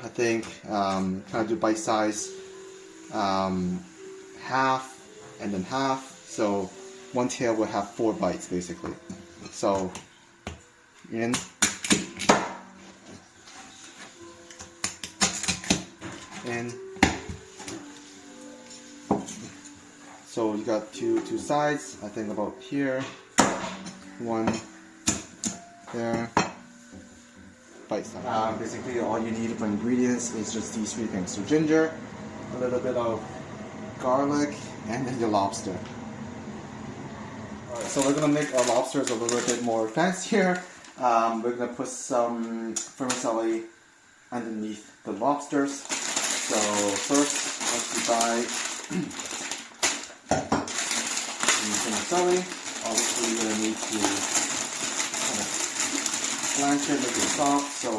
I think kind of do bite size, half and then half. So one tail will have 4 bites basically. So in. So you got two sides, I think about here, one there, bite size. Basically all you need for ingredients is just these 3 things. So ginger, a little bit of garlic, and then your lobster. Alright, so we're gonna make our lobsters a little bit more fancier. We're gonna put some vermicelli underneath the lobsters. So first, once you buy vermicelli, obviously you're going to need to kind of blanch it, make it soft. So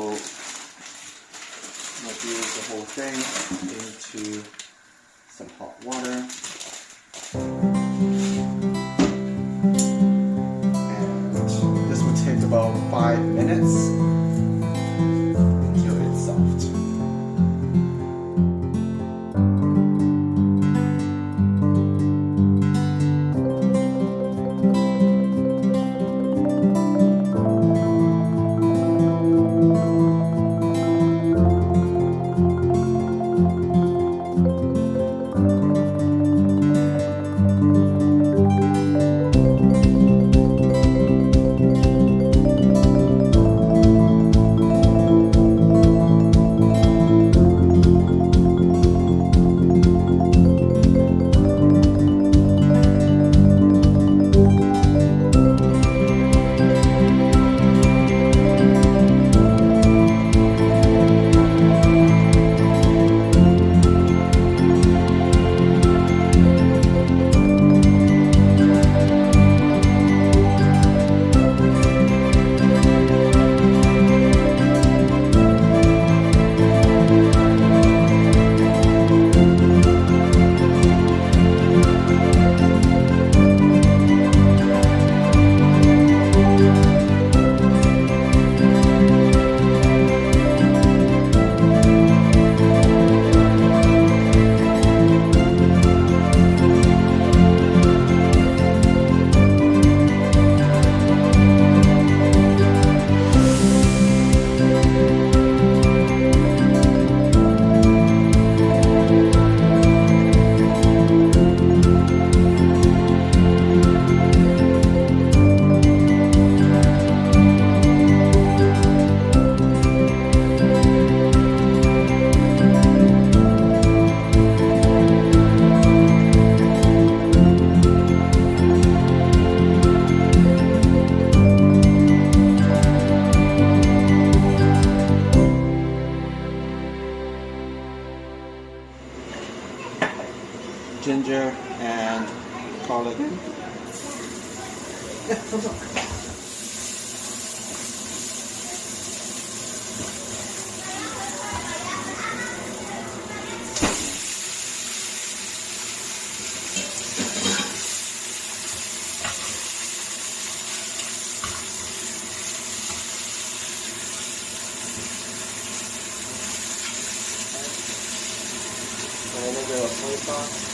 I'm going to use the whole thing into some hot water. And this will take about 5 minutes until it's soft. Ginger and garlic. A little bit of soy sauce.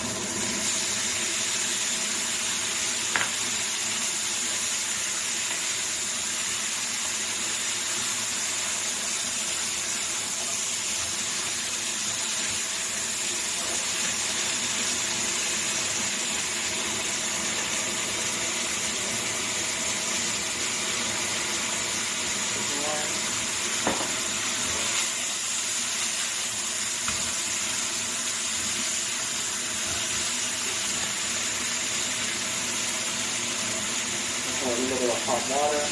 A little bit of hot water.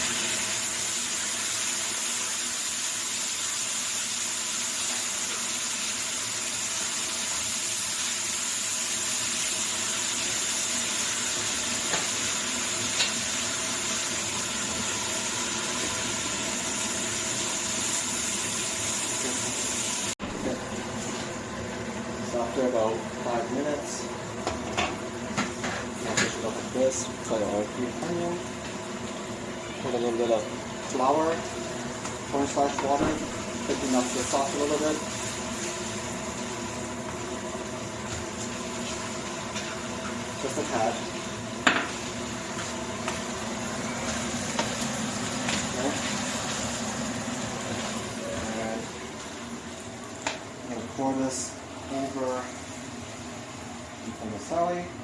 So after about 5 minutes, I'll finish it off with this. Cut our green onion. Put a little bit of flour, cornstarch water, thicken up the sauce a little bit. a tad. Okay. And I'm going to pour this over the vermicelli.